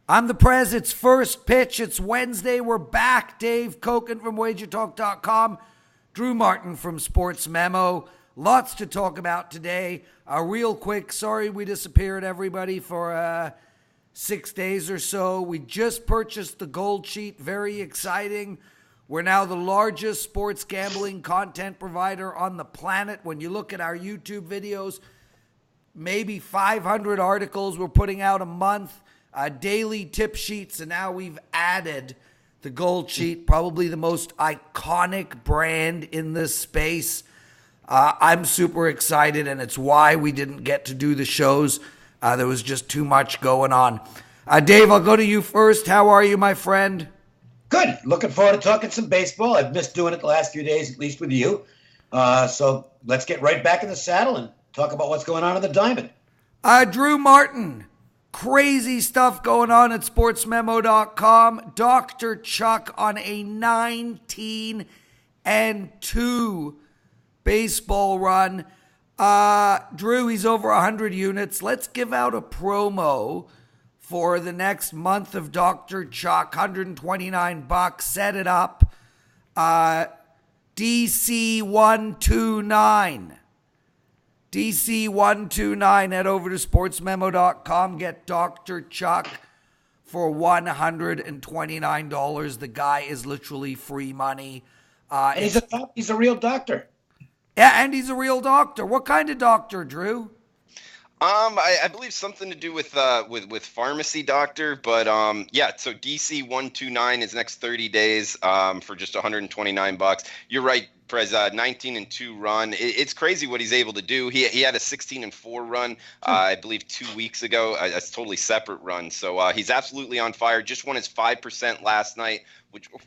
I'm the Prez. It's first pitch. It's Wednesday. We're back. Dave Cokin from WagerTalk.com. Drew Martin from Sports Memo. Lots to talk about today. Real quick, sorry we disappeared, everybody, for 6 days or so. We just purchased the Gold Sheet. Very exciting. We're now the largest sports gambling content provider on the planet. When you look at our YouTube videos, maybe 500 articles we're putting out a month. Daily tip sheets, and now we've added the Gold Sheet, probably the most iconic brand in this space. I'm super excited, and it's why we didn't get to do the shows. There was just too much going on. Dave, I'll go to you first. How are you, my friend? Good. Looking forward to talking some baseball. I've missed doing it the last few days, at least with you. So let's get right back in the saddle and talk about what's going on in the Diamond. Drew Martin. Crazy stuff going on at sportsmemo.com. Dr. Chuck on a 19-2 baseball run. Drew, he's over 100 units. Let's give out a promo for the next month of Dr. Chuck. $129. Set it up. DC129. DC129, head over to sportsmemo.com, get Dr. Chuck for $129. The guy is literally free money. He's a real doctor. Yeah, and he's a real doctor. What kind of doctor, Drew? I believe something to do with pharmacy doctor, but yeah. So DC 129 is next 30 days for just $129. You're right, Prez. 19-2 run. It's crazy what he's able to do. He had a 16-4 run, I believe 2 weeks ago. A totally separate run. So he's absolutely on fire. Just won his 5% last night,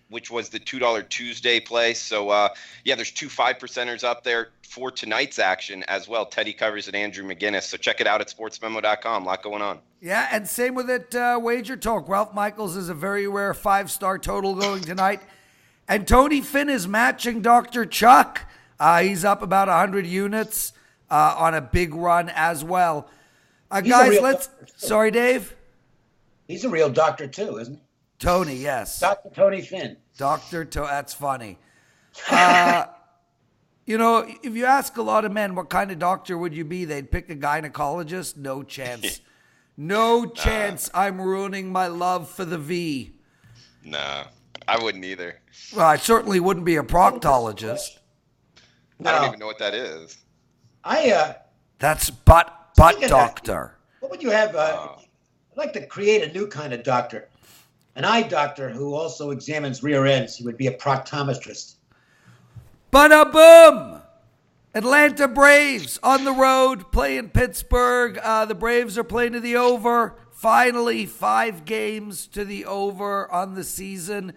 which was the $2 Tuesday play. So yeah, there's two 5%ers up there for tonight's action as well. Teddy Covers and Andrew McGinnis. So check it out at sportsmemo.com. A lot going on. Yeah, and same with it, WagerTalk. Ralph Michaels is a very rare 5-star total going tonight. And Tony Finn is matching Dr. Chuck. He's up about 100 units on a big run as well. Guys, let's... Sorry, Dave? He's a real doctor too, isn't he? Tony, yes. Dr. Tony Finn. That's funny. You know, if you ask a lot of men what kind of doctor would you be, they'd pick a gynecologist. No chance. No chance I'm ruining my love for the V. No, I wouldn't either. Well, I certainly wouldn't be a proctologist. No. I don't even know what that is. That's butt doctor. What would you have? I'd like to create a new kind of doctor. An eye doctor who also examines rear ends. He would be a proctometrist. Ba-da-boom! Atlanta Braves on the road, playing Pittsburgh. The Braves are playing to the over. Finally, 5 games to the over on the season.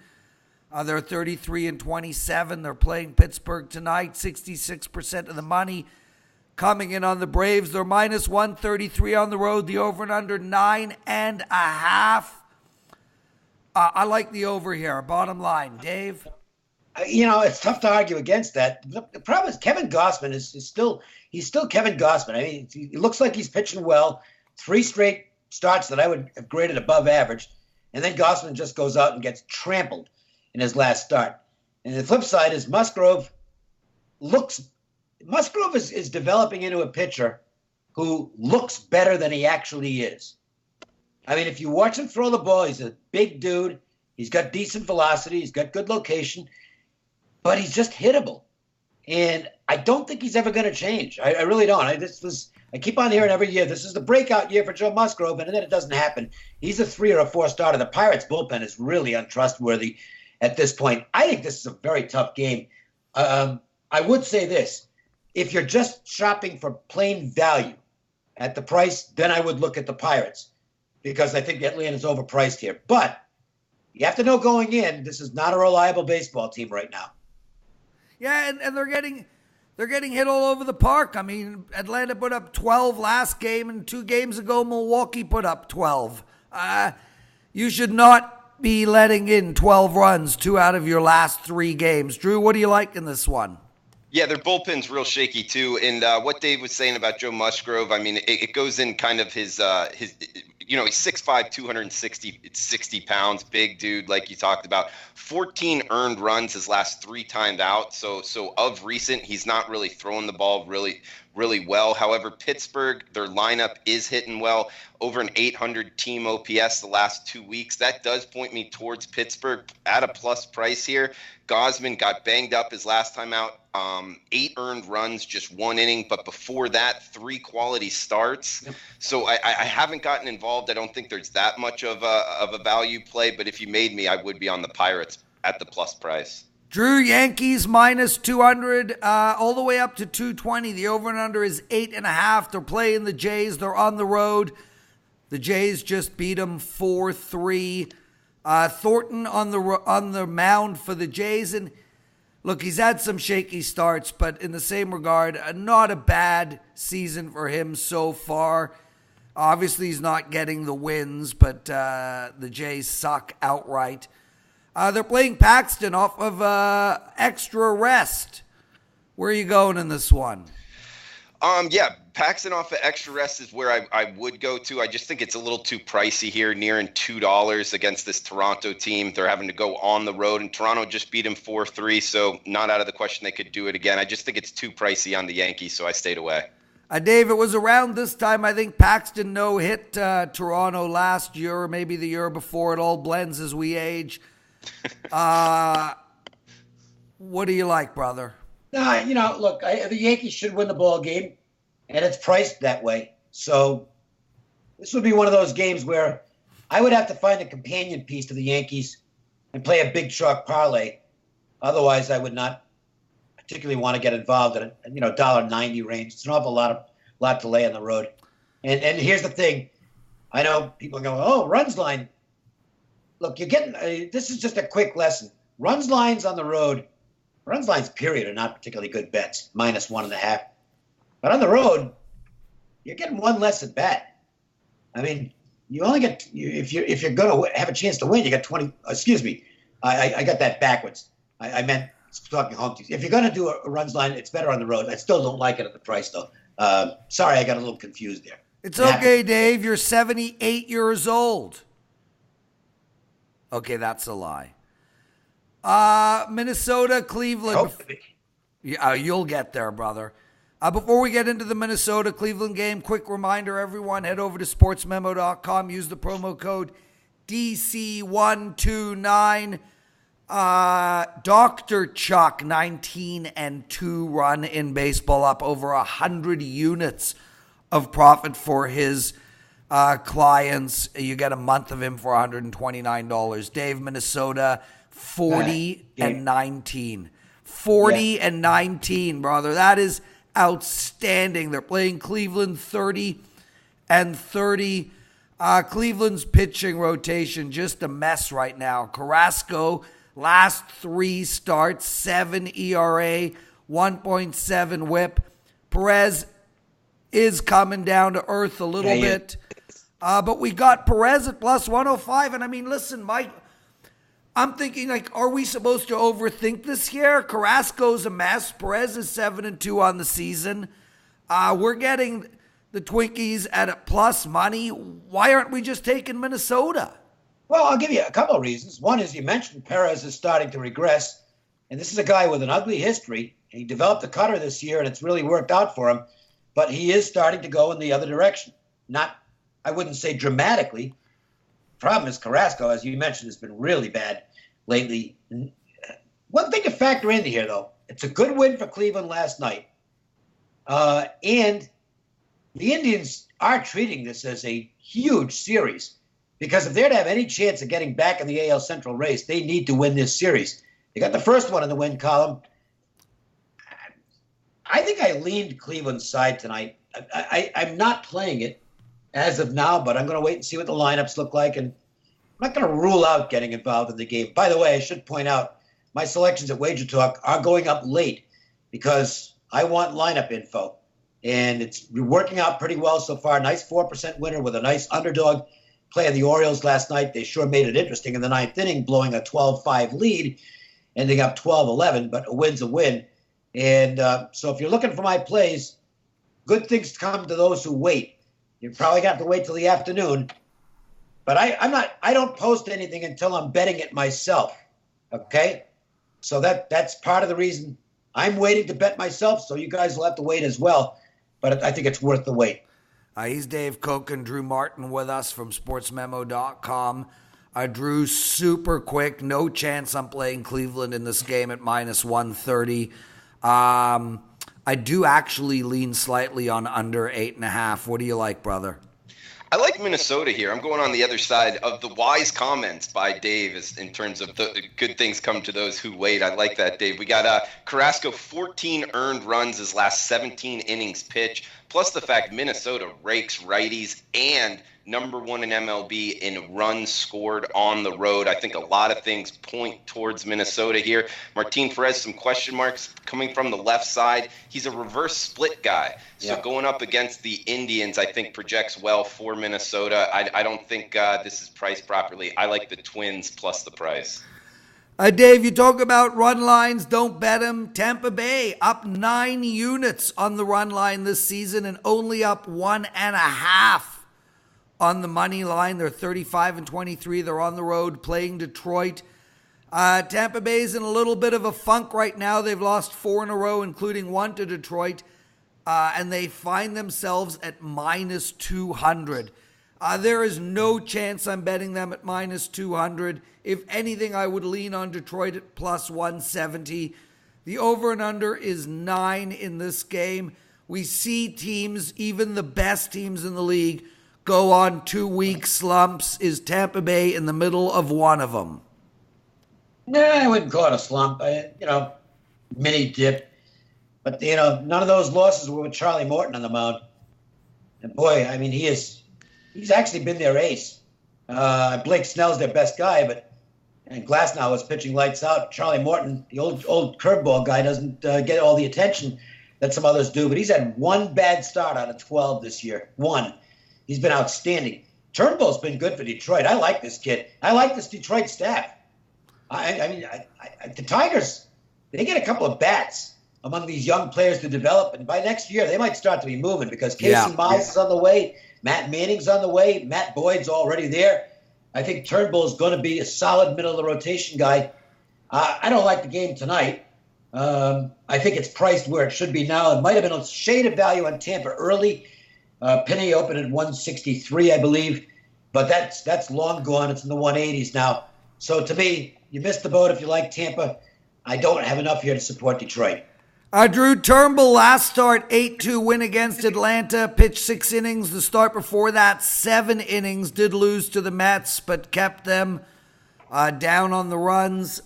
They're 33-27. They're playing Pittsburgh tonight. 66% of the money coming in on the Braves. They're minus 133 on the road. The over and under 9.5. I like the over here. Bottom line, Dave. You know, it's tough to argue against that. The problem is Kevin Gausman is still Kevin Gausman. I mean, he looks like he's pitching well. 3 straight starts that I would have graded above average, and then Gausman just goes out and gets trampled in his last start. And the flip side is Musgrove is developing into a pitcher who looks better than he actually is. I mean, if you watch him throw the ball, he's a big dude. He's got decent velocity. He's got good location. But he's just hittable. And I don't think he's ever going to change. I really don't. I keep on hearing every year, this is the breakout year for Joe Musgrove, and then it doesn't happen. He's a 3 or a 4 starter. The Pirates' bullpen is really untrustworthy at this point. I think this is a very tough game. I would say this. If you're just shopping for plain value at the price, then I would look at the Pirates because I think Atlanta's overpriced here. But you have to know going in, this is not a reliable baseball team right now. Yeah, and they're getting hit all over the park. I mean, Atlanta put up 12 last game, and 2 games ago, Milwaukee put up 12. You should not be letting in 12 runs 2 out of your last 3 games. Drew, what do you like in this one? Yeah, their bullpen's real shaky too. And what Dave was saying about Joe Musgrove, I mean, it goes in kind of his he's 6'5", 260 pounds, big dude, like you talked about. 14 earned runs his last 3 times out. So of recent, he's not really throwing the ball really well. However, Pittsburgh, their lineup is hitting well. Over an 800 team OPS the last 2 weeks. That does point me towards Pittsburgh at a plus price here. Gausman got banged up his last time out. 8 earned runs, just 1 inning. But before that, 3 quality starts. Yep. So I haven't gotten involved. I don't think there's that much of a value play. But if you made me, I would be on the Pirates at the plus price. Drew, Yankees minus 200 all the way up to 220. The over and under is 8.5. They're playing the Jays. They're on the road. The Jays just beat them 4-3. Thornton on the mound for the Jays. And look, he's had some shaky starts, but in the same regard, not a bad season for him so far. Obviously, he's not getting the wins, but the Jays suck outright. They're playing Paxton off of extra rest. Where are you going in this one? Yeah, Paxton off of extra rest is where I would go to. I just think it's a little too pricey here, nearing $2 against this Toronto team. They're having to go on the road, and Toronto just beat him 4-3, so not out of the question they could do it again. I just think it's too pricey on the Yankees, so I stayed away. Dave, it was around this time, I think Paxton hit Toronto last year, or maybe the year before. It all blends as we age. What do you like, brother? Look, the Yankees should win the ball game, and it's priced that way. So this would be one of those games where I would have to find a companion piece to the Yankees and play a big chalk parlay. Otherwise, I would not particularly want to get involved in a $1.90 range. It's an awful lot to lay on the road. And here's the thing. I know people are going, oh, runs line. Look, you're getting this is just a quick lesson. Runs lines on the road. Runs lines, period, are not particularly good bets, minus 1.5. But on the road, you're getting one less at bat. I mean, you only get if you're going to have a chance to win, you got 20. Excuse me, I got that backwards. I meant talking home teams. If you're going to do a runs line, it's better on the road. I still don't like it at the price though. Sorry, I got a little confused there. It's okay, Dave. You're 78 years old. Okay, that's a lie. Minnesota, Cleveland. Yeah, you'll get there, brother. Before we get into the Minnesota-Cleveland game, quick reminder, everyone, head over to sportsmemo.com. Use the promo code DC129. Dr. Chuck, 19-2 run in baseball, up over 100 units of profit for his clients. You get a month of him for $129. Dave, Minnesota, 40-19. 40-19, brother. That is outstanding. They're playing Cleveland 30-30. Cleveland's pitching rotation just a mess right now. Carrasco, last 3 starts, 7 ERA, 1.7 whip. Prez is coming down to earth a little bit. But we got Prez at plus 105. And I mean, listen, Mike, I'm thinking, are we supposed to overthink this here? Carrasco's a mess. Prez is 7-2 on the season. We're getting the Twinkies at a plus money. Why aren't we just taking Minnesota? Well, I'll give you a couple of reasons. One is you mentioned Perez is starting to regress. And this is a guy with an ugly history. He developed a cutter this year, and it's really worked out for him. But he is starting to go in the other direction. Not, I wouldn't say dramatically. Problem is Carrasco, as you mentioned, has been really bad lately. One thing to factor into here, though, it's a good win for Cleveland last night. And the Indians are treating this as a huge series because if they're to have any chance of getting back in the AL Central race, they need to win this series. They got the first one in the win column. I think I leaned Cleveland's side tonight. I'm not playing it as of now, but I'm going to wait and see what the lineups look like. And I'm not going to rule out getting involved in the game. By the way, I should point out my selections at WagerTalk are going up late because I want lineup info. And it's working out pretty well so far. Nice 4% winner with a nice underdog playing the Orioles last night. They sure made it interesting in the 9th inning, blowing a 12-5 lead, ending up 12-11, but a win's a win. And so if you're looking for my plays, good things come to those who wait. You're probably going to have to wait till the afternoon, But I don't post anything until I'm betting it myself. Okay? So that's part of the reason I'm waiting to bet myself, so you guys will have to wait as well. But I think it's worth the wait. He's Dave Cokin, Drew Martin with us from sportsmemo.com. Drew, super quick. No chance I'm playing Cleveland in this game at minus 130. I do actually lean slightly on under 8.5. What do you like, brother? I like Minnesota here. I'm going on the other side of the wise comments by Dave in terms of the good things come to those who wait. I like that, Dave. We got Carrasco, 14 earned runs his last 17 innings pitched, plus the fact Minnesota rakes righties and number one in MLB in runs scored on the road. I think a lot of things point towards Minnesota here. Martin Prez, some question marks coming from the left side. He's a reverse split guy. So going up against the Indians, I think projects well for Minnesota. I don't think this is priced properly. I like the Twins plus the price. Dave, you talk about run lines, don't bet them. Tampa Bay up 9 units on the run line this season and only up 1.5 on the money line. They're 35-23. They're on the road playing Detroit. Tampa Bay's in a little bit of a funk right now. They've lost 4 in a row, including 1 to Detroit, and they find themselves at minus 200. There is no chance I'm betting them at minus 200. If anything, I would lean on Detroit at plus 170. The over and under is 9 in this game. We see teams, even the best teams in the league, go on 2-week slumps. Is Tampa Bay in the middle of one of them? No, I wouldn't call it a slump. Mini dip. But, none of those losses were with Charlie Morton on the mound. And, boy, I mean, he's actually been their ace. Blake Snell's their best guy, and Glasnow was pitching lights out. Charlie Morton, the old curveball guy, doesn't get all the attention that some others do. But he's had 1 bad start out of 12 this year. 1. He's been outstanding. Turnbull's been good for Detroit. I like this kid. I like this Detroit staff. The Tigers, they get a couple of bats among these young players to develop, and by next year they might start to be moving because Casey Mize is on the way, Matt Manning's on the way, Matt Boyd's already there. I think Turnbull's going to be a solid middle of the rotation guy. I don't like the game tonight. I think it's priced where it should be now. It might have been a shade of value on Tampa early. Penny opened at 163, I believe, but that's long gone. It's in the 180s now. So to me, you missed the boat if you like Tampa. I don't have enough here to support Detroit. Drew, Turnbull last start, 8-2 win against Atlanta, pitched 6 innings. The start before that, 7 innings, did lose to the Mets, but kept them down on the runs.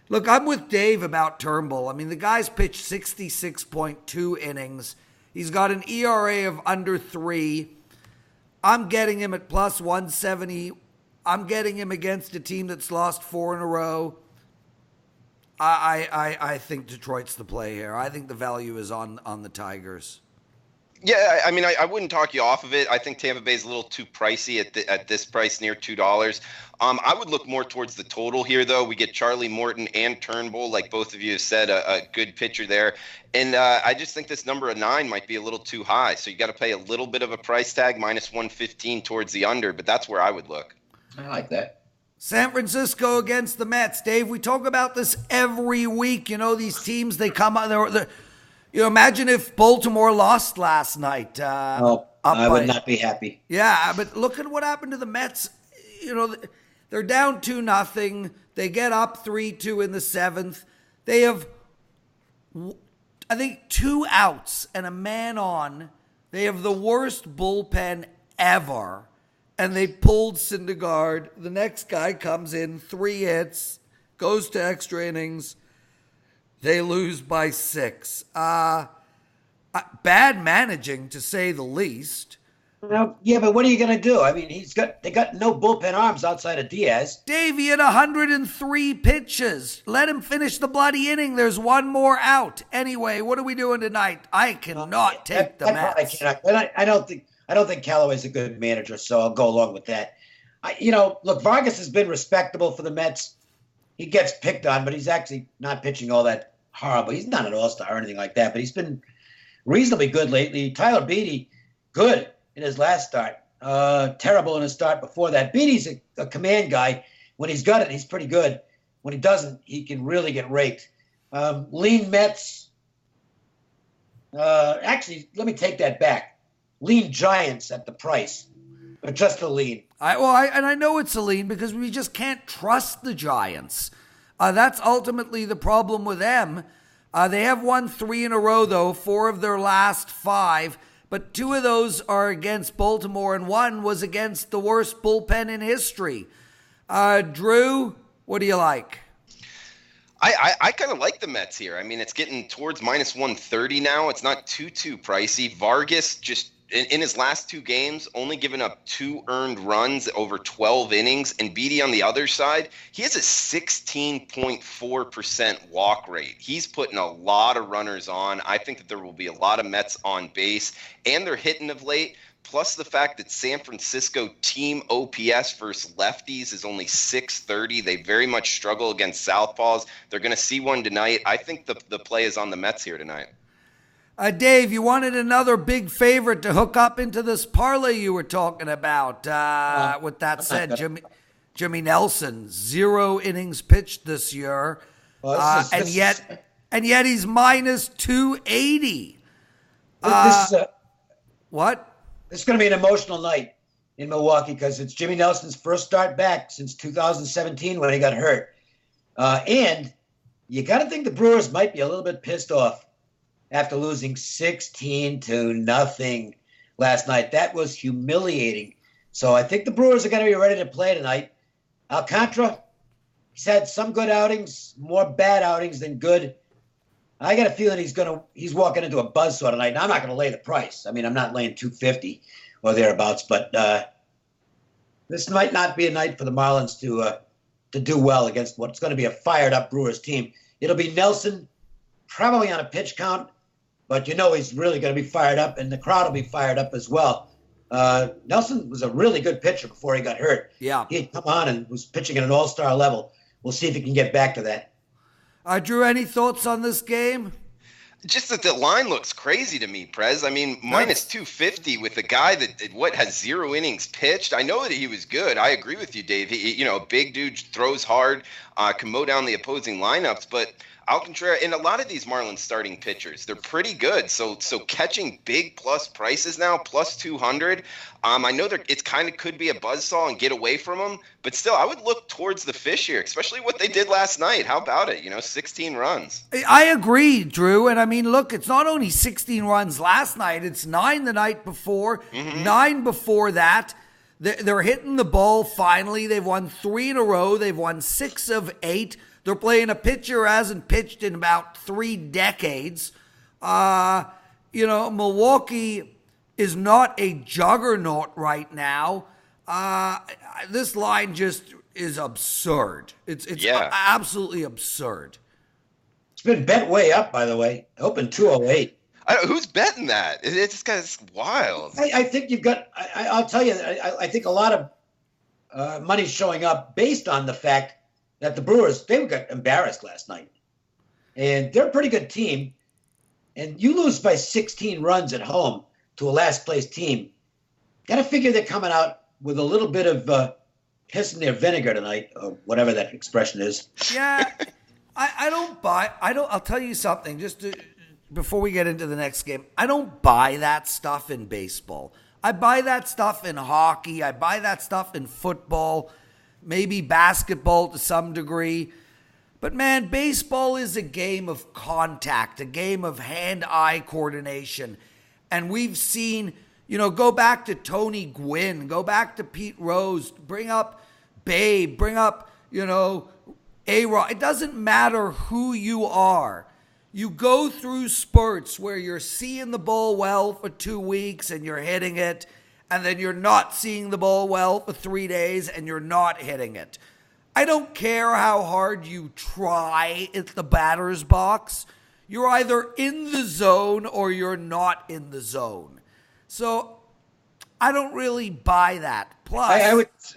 Look, I'm with Dave about Turnbull. I mean, the guy's pitched 66.2 innings. He's got an ERA of under 3. I'm getting him at plus 170. I'm getting him against a team that's lost 4 in a row. I think Detroit's the play here. I think the value is on the Tigers. Yeah, I mean, I wouldn't talk you off of it. I think Tampa Bay's a little too pricey at this price, near $2. I would look more towards the total here, though. We get Charlie Morton and Turnbull, like both of you have said, a good pitcher there. And I just think this number of 9 might be a little too high. So you got to pay a little bit of a price tag, minus 115 towards the under, but that's where I would look. I like that. San Francisco against the Mets. Dave, we talk about this every week. These teams, they come out. Imagine if Baltimore lost last night. I would not be happy. Yeah, but look at what happened to the Mets. They're down 2-0. They get up 3-2 in the 7th. They have, I think, 2 outs and a man on. They have the worst bullpen ever. And they pulled Syndergaard. The next guy comes in, 3 hits, goes to extra innings. They lose by 6. Bad managing, to say the least. Yeah, but what are you going to do? I mean, they got no bullpen arms outside of Diaz. Dave, he had 103 pitches. Let him finish the bloody inning. There's 1 more out. Anyway, what are we doing tonight? I cannot take the Mets. I don't think Callaway's a good manager, so I'll go along with that. Look, Vargas has been respectable for the Mets. He gets picked on, but he's actually not pitching all that horrible. He's not an all-star or anything like that, but he's been reasonably good lately. Tyler Beede, good in his last start. terrible in his start before that. Beattie's a command guy. When he's got it, he's pretty good. When he doesn't, he can really get raked. Lean Mets. Actually, let me take that back. Lean Giants at the price, but just a lean. I know it's a lean because we just can't trust the Giants. That's ultimately the problem with them. They have won 3 in a row, though, 4 of their last 5. But 2 of those are against Baltimore, and 1 was against the worst bullpen in history. Drew, what do you like? I kind of like the Mets here. I mean, it's getting towards minus 130 now. It's not too pricey. Vargas just in his last 2 games, only given up 2 earned runs over 12 innings. And Beattie on the other side, he has a 16.4% walk rate. He's putting a lot of runners on. I think that there will be a lot of Mets on base, and they're hitting of late. Plus the fact that San Francisco team OPS versus lefties is only 630. They very much struggle against southpaws. They're going to see one tonight. I think the play is on the Mets here tonight. Dave, you wanted another big favorite to hook up into this parlay you were talking about. With that said, Jimmy Nelson, 0 innings pitched this year, and yet he's minus 280. What? This is going to be an emotional night in Milwaukee because it's Jimmy Nelson's first start back since 2017 when he got hurt. And you got to think the Brewers might be a little bit pissed off after losing 16-0 last night. That was humiliating. So I think the Brewers are going to be ready to play tonight. Alcantara, he's had some good outings, more bad outings than good. I got a feeling he's walking into a buzzsaw tonight. Now, I'm not going to lay the price. I mean, I'm not laying 250 or thereabouts, but this might not be a night for the Marlins to do well against what's going to be a fired-up Brewers team. It'll be Nelson, probably on a pitch count, but he's really going to be fired up, and the crowd will be fired up as well. Nelson was a really good pitcher before he got hurt. Yeah. He had come on and was pitching at an all-star level. We'll see if he can get back to that. Drew, any thoughts on this game? Just that the line looks crazy to me, Prez. I mean, minus 250 with a guy that has 0 innings pitched. I know that he was good. I agree with you, Dave. He, a big dude, throws hard, can mow down the opposing lineups, but Alcantara and a lot of these Marlins starting pitchers, they're pretty good. So catching big plus prices now, plus 200. I know that it's kind of could be a buzzsaw and get away from them, but still, I would look towards the fish here, especially what they did last night. How about it? 16 runs. I agree, Drew. And I mean, look, it's not only 16 runs last night; it's 9 the night before, 9 before that. They're hitting the ball finally. They've won 3 in a row. They've won 6 of 8. They're playing a pitcher who hasn't pitched in about 3 decades. Milwaukee is not a juggernaut right now. This line just is absurd. It's absolutely absurd. It's been bet way up, by the way. Open 208. Who's betting that? It's kind of wild. I think you've got. I'll tell you. I think a lot of money's showing up based on the fact that the Brewers, they got embarrassed last night. And they're a pretty good team. And you lose by 16 runs at home to a last-place team. Got to figure they're coming out with a little bit of piss in their vinegar tonight, or whatever that expression is. Yeah, I'll tell you something, before we get into the next game. I don't buy that stuff in baseball. I buy that stuff in hockey. I buy that stuff in football. Maybe basketball to some degree. But man, baseball is a game of contact, a game of hand-eye coordination. And we've seen, go back to Tony Gwynn, go back to Pete Rose, bring up Babe, bring up, A-Rod. It doesn't matter who you are. You go through spurts where you're seeing the ball well for 2 weeks and you're hitting it, and then you're not seeing the ball well for 3 days and you're not hitting it. I don't care how hard you try at the batter's box. You're either in the zone or you're not in the zone. So I don't really buy that. Plus,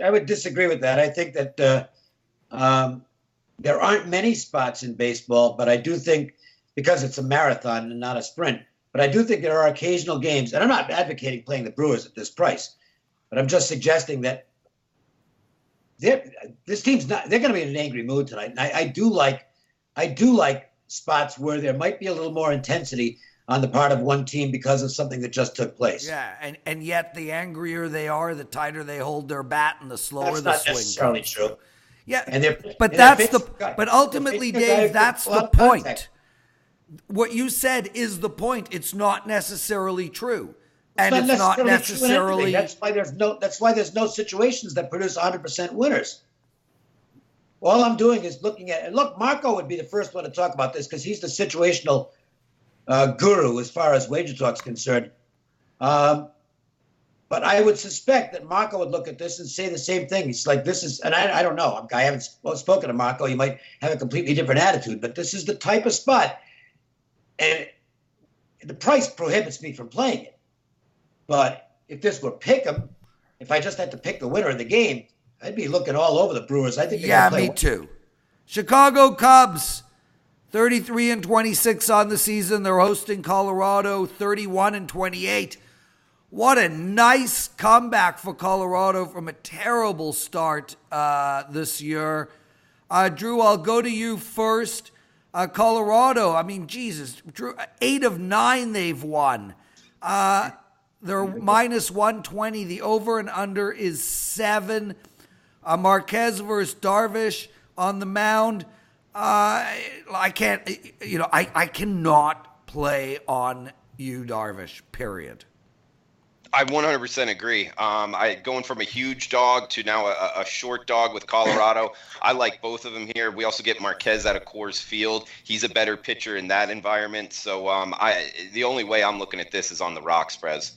I would disagree with that. I think that there aren't many spots in baseball, but I do think, because it's a marathon and not a sprint, but I do think there are occasional games, and I'm not advocating playing the Brewers at this price, But I'm just suggesting that this team's not. They're going to be in an angry mood tonight. And I do like spots where there might be a little more intensity on the part of one team because of something that just took place. Yeah, and yet the angrier they are, the tighter they hold their bat, and the slower That's the not swing necessarily comes. true. Yeah, but ultimately, Dave, that's the point. Contact. What you said is the point. It's not necessarily true. And It's not not necessarily necessarily. That's why there's no situations that produce 100% winners. All I'm doing is looking at, and look, Marco would be the first one to talk about this because he's the situational guru as far as WagerTalk's concerned. But I would suspect that Marco would look at this and say the same thing. He's like, this is, and I don't know. I haven't spoken to Marco. He might have a completely different attitude, but this is the type of spot. And the price prohibits me from playing it. But if this were pick'em, if I just had to pick the winner of the game, I'd be looking all over the Brewers. I think they're Yeah, me too. Chicago Cubs, 33-26 on the season. They're hosting Colorado, 31-28. What a nice comeback for Colorado from a terrible start this year. Drew, I'll go to you first. Colorado, I mean, Jesus, Drew, 8 of 9 they've won. They're minus 120. The over and under is 7. Marquez versus Darvish on the mound. I cannot play on you, Darvish, period. I 100% agree. Going from a huge dog to now a short dog with Colorado. I like both of them here. We also get Marquez out of Coors Field. He's a better pitcher in that environment. So the only way I'm looking at this is on the rocks, Prez.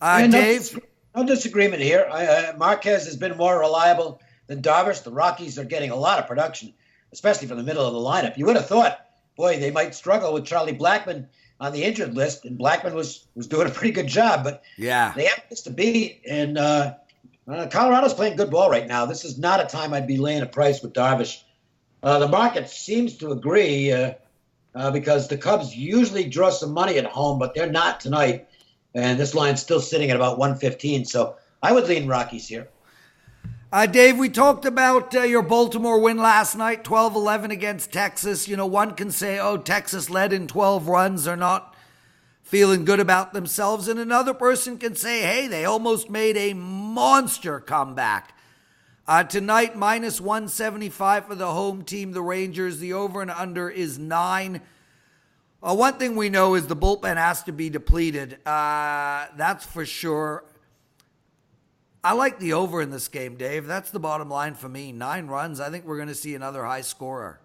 Dave? No disagreement here. Marquez has been more reliable than Darvish. The Rockies are getting a lot of production, especially from the middle of the lineup. You would have thought, boy, they might struggle with Charlie Blackmon on the injured list, and Blackmon was doing a pretty good job, but yeah, they have this to beat, and Colorado's playing good ball right now. This is not a time I'd be laying a price with Darvish. The market seems to agree because the Cubs usually draw some money at home, but they're not tonight, and this line's still sitting at about 115, so I would lean Rockies here. Dave, we talked about your Baltimore win last night, 12-11 against Texas. You know, one can say, oh, Texas led in 12 runs. They're not feeling good about themselves. And another person can say, hey, they almost made a monster comeback. Tonight, minus 175 for the home team, the Rangers. The over and under is 9. One thing we know is the bullpen has to be depleted. That's for sure. I like the over in this game, Dave. That's the bottom line for me. 9 runs. I think we're going to see another high scorer.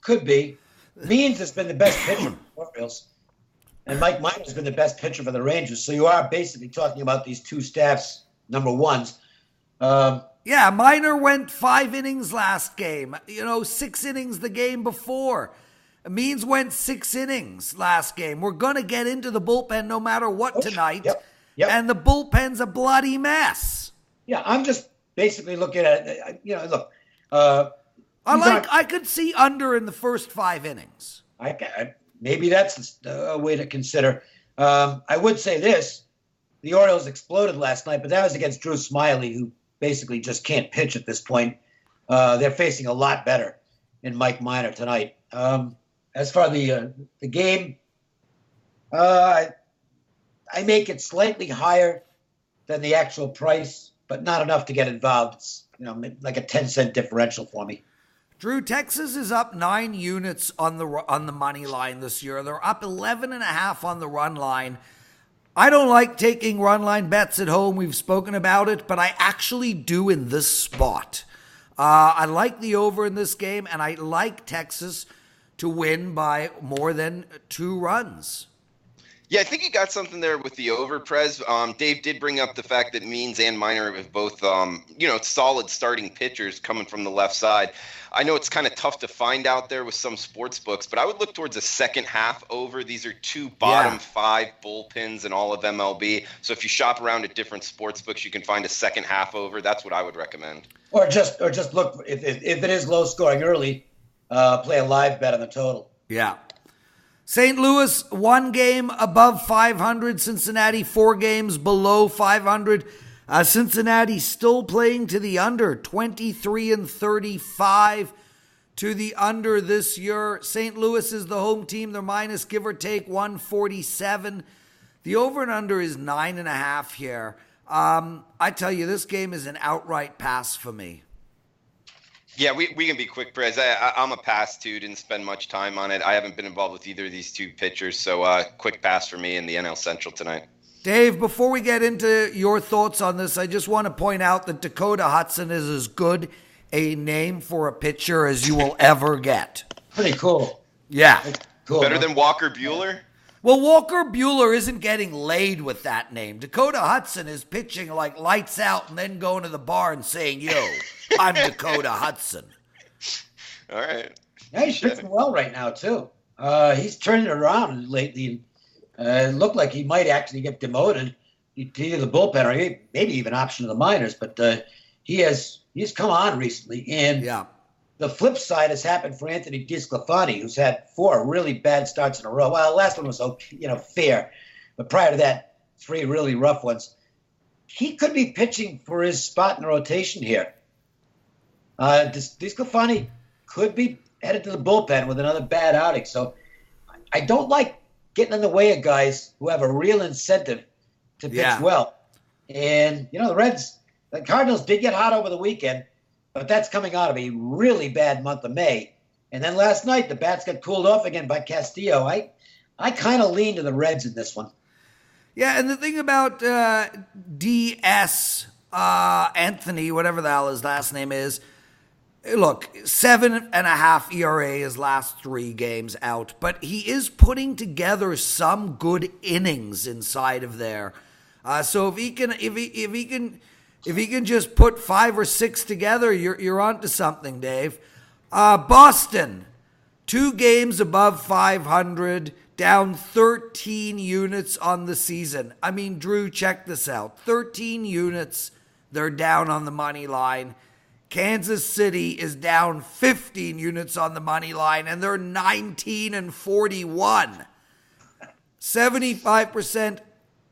Could be. Means has been the best pitcher for the Orioles, and Mike Minor has been the best pitcher for the Rangers. So you are basically talking about these two staffs, number ones. Yeah, Minor went 5 innings last game. 6 innings the game before. Means went 6 innings last game. We're going to get into the bullpen no matter what tonight. Yep. And the bullpen's a bloody mess. Yeah, I'm just basically looking at it. Look. I could see under in the first 5 innings. Maybe that's a way to consider. I would say this. The Orioles exploded last night, but that was against Drew Smyly, who basically just can't pitch at this point. They're facing a lot better in Mike Minor tonight. As for the game, I make it slightly higher than the actual price, but not enough to get involved. It's like a 10-cent differential for me. Drew, Texas is up 9 units on the money line this year. They're up 11.5 on the run line. I don't like taking run line bets at home. We've spoken about it, but I actually do in this spot. I like the over in this game, and I like Texas to win by more than 2 runs. Yeah, I think you got something there with the over, Prez. Dave did bring up the fact that Means and Minor have both, solid starting pitchers coming from the left side. I know it's kind of tough to find out there with some sports books, but I would look towards a second half over. These are 2 bottom 5 bullpens in all of MLB. So if you shop around at different sports books, you can find a second half over. That's what I would recommend. Or just look, if it is low scoring early, play a live bet on the total. Yeah. St. Louis, 1 game above 500. Cincinnati, 4 games below 500. Cincinnati still playing to the under, 23-35 to the under this year. St. Louis is the home team. They're minus, give or take, 147. The over and under is 9.5 here. I tell you, this game is an outright pass for me. Yeah, we can be quick, Prez. I'm a pass, too. Didn't spend much time on it. I haven't been involved with either of these two pitchers, so quick pass for me in the NL Central tonight. Dave, before we get into your thoughts on this, I just want to point out that Dakota Hudson is as good a name for a pitcher as you will ever get. Pretty cool. Yeah. Cool. Better than Walker Buehler? Well, Walker Buehler isn't getting laid with that name. Dakota Hudson is pitching like lights out and then going to the bar and saying, yo, I'm Dakota Hudson. All right. Yeah, he's pitching well right now, too. He's turning it around lately. It looked like he might actually get demoted to either the bullpen or maybe even option to the minors. But he's come on recently. And the flip side has happened for Anthony DeSclafani, who's had 4 really bad starts in a row. Well, the last one was fair. But prior to that, 3 really rough ones. He could be pitching for his spot in the rotation here. DeSclafani could be headed to the bullpen with another bad outing. So I don't like getting in the way of guys who have a real incentive to pitch well. And, the Cardinals did get hot over the weekend, but that's coming out of a really bad month of May. And then last night, the bats got cooled off again by Castillo. I kind of lean to the Reds in this one. Yeah, and the thing about D.S. Anthony, whatever the hell his last name is, look, 7.5 ERA his last 3 games out, but he is putting together some good innings inside of there. So if he can just put 5 or 6 together, you're onto something, Dave. Boston, 2 games above 500, down 13 units on the season. I mean, Drew, check this out: 13 units. They're down on the money line. Kansas City is down 15 units on the money line, and they're 19-41. 75%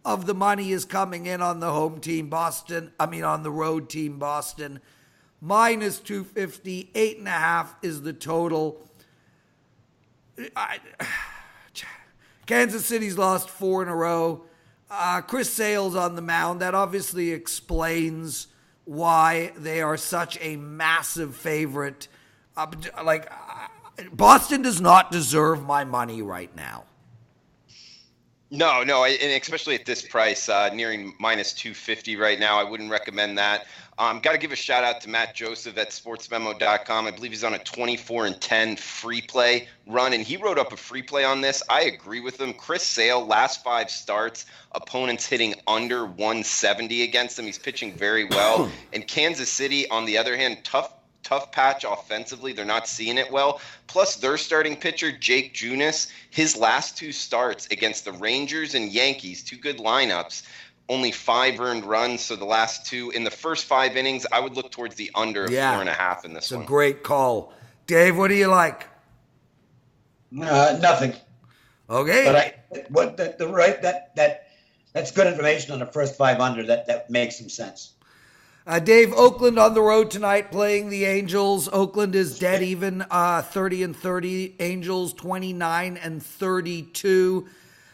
of the money is coming in on the home team, on the road team, Boston. Minus 250, 8.5 is the total. Kansas City's lost 4 in a row. Chris Sale's on the mound. That obviously explains why they are such a massive favorite. Boston does not deserve my money right now. No, and especially at this price, nearing minus 250 right now, I wouldn't recommend that. Got to give a shout out to Matt Joseph at sportsmemo.com. I believe he's on a 24-10 free play run, and he wrote up a free play on this. I agree with him. Chris Sale, last 5 starts, opponents hitting under 170 against him. He's pitching very well. And Kansas City, on the other hand, tough patch offensively. They're not seeing it well. Plus, their starting pitcher, Jake Junis, his last 2 starts against the Rangers and Yankees, 2 good lineups, only 5 earned runs. So the last 2 in the first 5 innings, I would look towards the under of 4.5 in this one. It's a great call. Dave, what do you like? Nothing. Okay. But that's good information on the first 5 under. That makes some sense. Dave, Oakland on the road tonight playing the Angels. Oakland is dead even, 30-30. Angels 29-32.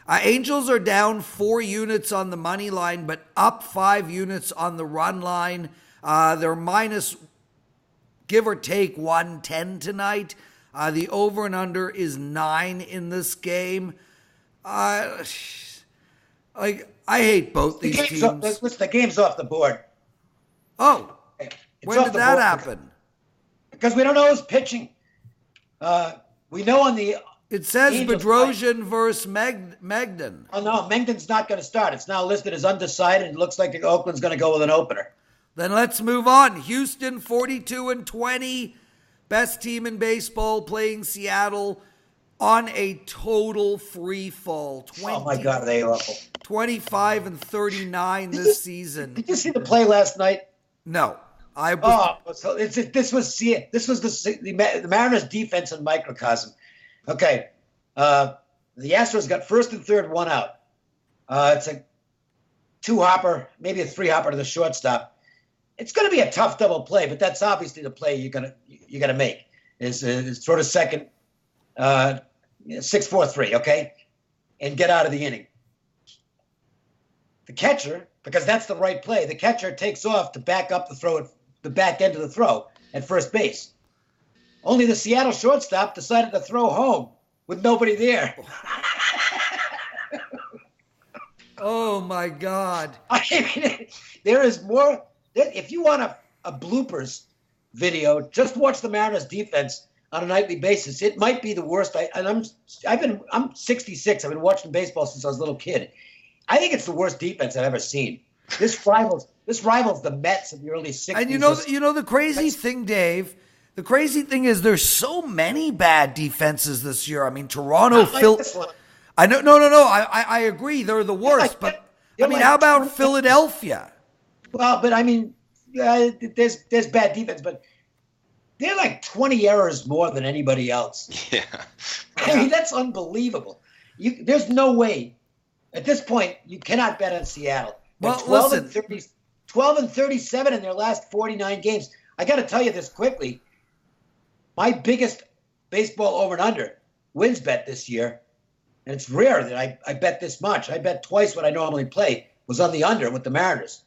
Angels are down 4 units on the money line, but up 5 units on the run line. They're minus, give or take, 110 tonight. The over and under is 9 in this game. I hate both these teams. The game's off the board. Oh, when did that happen? Because we don't know who's pitching. We know on the... It says Bedrosian versus Megden. Oh, no, Megden's not going to start. It's now listed as undecided. It looks like Oakland's going to go with an opener. Then let's move on. Houston, 42-20. Best team in baseball, playing Seattle on a total free fall. Oh, my God, are they awful. 25-39 this season. Did you see the play last night? No. This was the Mariners' defense in microcosm. Okay, the Astros got first and third, 1 out. It's a 2-hopper, maybe a 3-hopper to the shortstop. It's going to be a tough double play, but that's obviously the play you're gonna make is throw to second, 6-4-3, okay, and get out of the inning. The catcher, because that's the right play, the catcher takes off to back up the throw, the back end of the throw at first base. Only the Seattle shortstop decided to throw home with nobody there. Oh, my God. I mean, there is more. If you want a bloopers video, just watch the Mariners defense on a nightly basis. It might be the worst. I'm 66. I've been watching baseball since I was a little kid. I think it's the worst defense I've ever seen. This rivals the Mets of the early 60s. And you know the crazy thing, Dave. The crazy thing is there's so many bad defenses this year. I mean, Toronto, I know, no. I agree. They're the worst. But I mean, how about Philadelphia? Well, but I mean, there's bad defense, but they're like 20 errors more than anybody else. Yeah. I mean, that's unbelievable. There's no way. At this point, you cannot bet on Seattle. They're Well, 12 and 37 in their last 49 games. I got to tell you this quickly. My biggest baseball over and under wins bet this year, and it's rare that I bet this much. I bet twice what I normally play was on the under with the Mariners.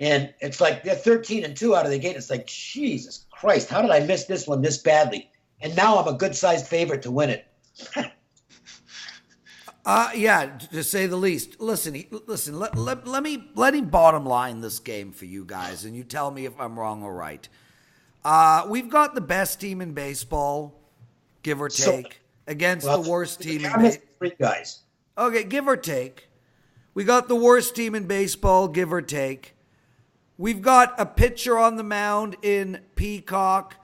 And it's like they're 13-2 out of the gate. It's like, Jesus Christ, how did I miss this one this badly? And now I'm a good-sized favorite to win it. Yeah, to say the least. Listen. Let me bottom line this game for you guys, and you tell me if I'm wrong or right. We've got the best team in baseball, give or take, against the worst team in baseball. 3 guys. Okay, give or take. We got the worst team in baseball, give or take. We've got a pitcher on the mound in Peacock.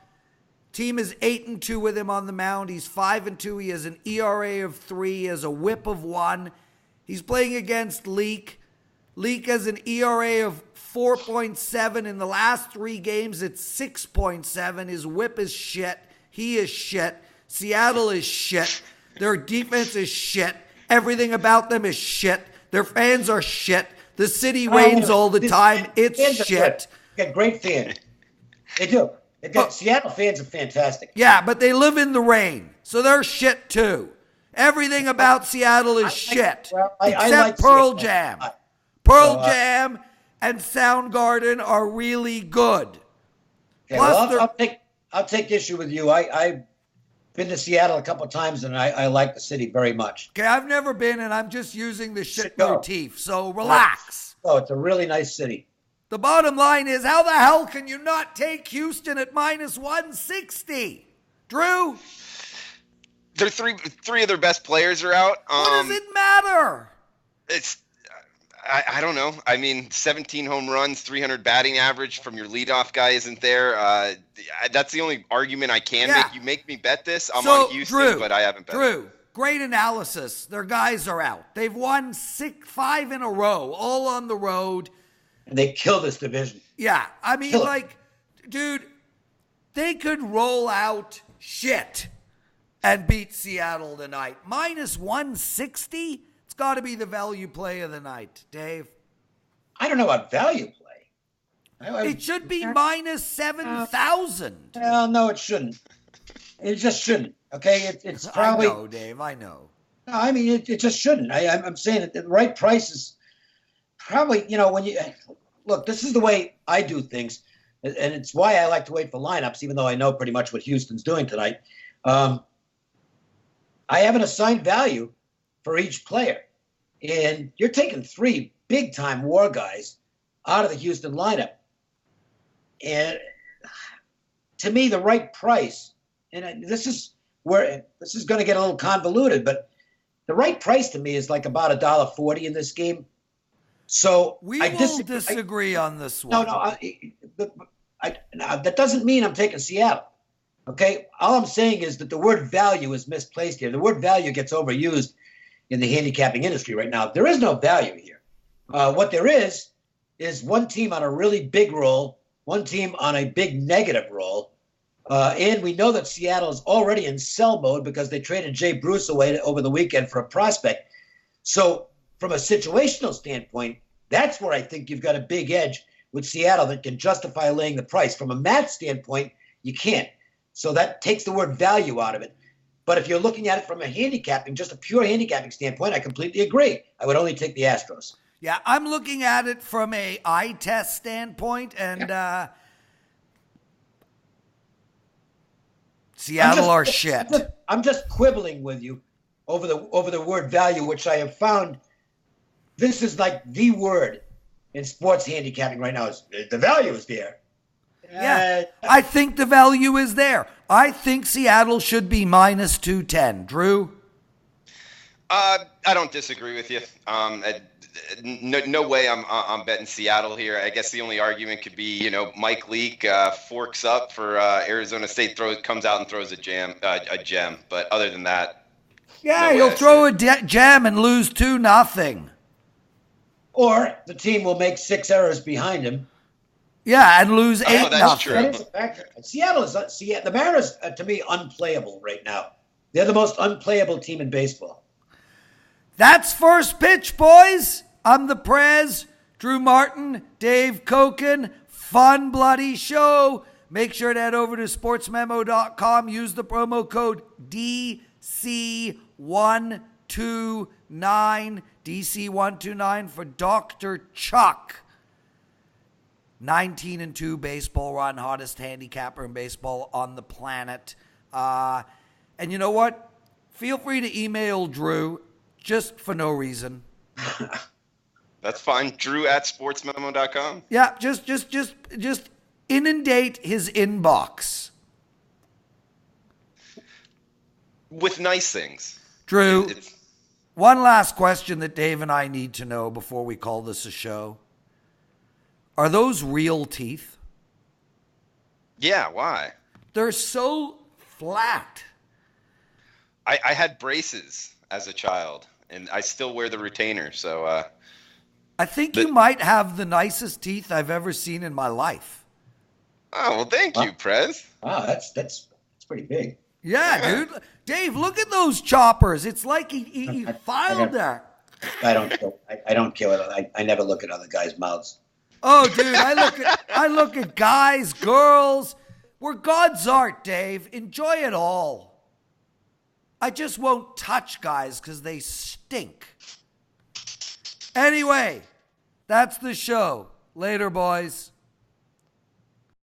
Team is 8-2 with him on the mound. He's 5-2. He has an ERA of 3. He has a WHIP of 1. He's playing against Leak. Leak has an ERA of 4.7. In the last 3 games, it's 6.7. His WHIP is shit. He is shit. Seattle is shit. Their defense is shit. Everything about them is shit. Their fans are shit. The city rains all the time. It's shit. They got great fans. They do. Seattle fans are fantastic. Yeah, but they live in the rain, so they're shit too. Everything about Seattle is shit, except Pearl Jam. Pearl Jam and Soundgarden are really good. Okay, well, I'll take issue with you. I've been to Seattle a couple of times, and I like the city very much. Okay, I've never been, and I'm just using the shit motif, so relax. Oh, it's a really nice city. The bottom line is, how the hell can you not take Houston at minus 160? Drew? They're three of their best players are out. What does it matter? I don't know. I mean, 17 home runs, 300 batting average from your leadoff guy isn't there. That's the only argument I can make. You make me bet this. I'm on Houston, but I haven't bet. Drew, great analysis. Their guys are out. They've won 5 in a row, all on the road. And they kill this division. Yeah. I mean, dude, they could roll out shit and beat Seattle tonight. Minus 160? It's got to be the value play of the night, Dave. I don't know about value play. It should be minus 7,000. Well, no, it shouldn't. It just shouldn't. Okay? It's probably. I know, Dave. I know. No, I mean, it just shouldn't. I'm saying that the right price is probably, when you look, this is the way I do things, and it's why I like to wait for lineups, even though I know pretty much what Houston's doing tonight. I have an assigned value for each player, and you're taking 3 big-time war guys out of the Houston lineup. And to me, the right price, and this is going to get a little convoluted, but the right price to me is like about $1.40 in this game. So we will disagree on this one. No, that doesn't mean I'm taking Seattle. Okay, all I'm saying is that the word value is misplaced here. The word value gets overused in the handicapping industry right now. There is no value here. What there is one team on a really big roll, one team on a big negative roll, and we know that Seattle is already in sell mode because they traded Jay Bruce away over the weekend for a prospect. So from a situational standpoint, That's where I think you've got a big edge with Seattle that can justify laying the price. From a math standpoint, you can't. So that takes the word value out of it. But if you're looking at it from a handicapping, just a pure handicapping standpoint, I completely agree. I would only take the Astros. Yeah, I'm looking at it from a eye test standpoint, and Seattle are shit. I'm just quibbling with you over the word value, which I have found. This is like the word in sports handicapping right now. Is the value is there. Yeah, I think the value is there. I think Seattle should be minus 210. Drew? I don't disagree with you. No way I'm betting Seattle here. I guess the only argument could be, Mike Leake forks up for Arizona State, comes out and throws a gem. But other than that, yeah, he'll throw a gem and lose 2-0. Or the team will make 6 errors behind him. Yeah, and lose 8-0. Oh, that's true. That is a factor. Seattle is the Mariners to me unplayable right now. They're the most unplayable team in baseball. That's First Pitch, boys. I'm the Prez, Drew Martin, Dave Cokin. Fun bloody show. Make sure to head over to sportsmemo.com. Use the promo code DC129. DC129 for Dr. Chuck. 19-2 baseball run, hottest handicapper in baseball on the planet. And you know what? Feel free to email Drew, just for no reason. That's fine. Drew at sportsmemo.com. Yeah, just inundate his inbox with nice things. Drew, one last question that Dave and I need to know before we call this a show. Are those real teeth? Yeah, why? They're so flat. I had braces as a child, and I still wear the retainer, so... I think you might have the nicest teeth I've ever seen in my life. Oh, well, thank you, Prez. Wow, that's pretty big. Yeah, dude. Dave, look at those choppers. It's like he filed that. I don't kill it. I never look at other guys' mouths. Oh, dude, I look at guys, girls. We're God's art, Dave. Enjoy it all. I just won't touch guys because they stink. Anyway, that's the show. Later, boys.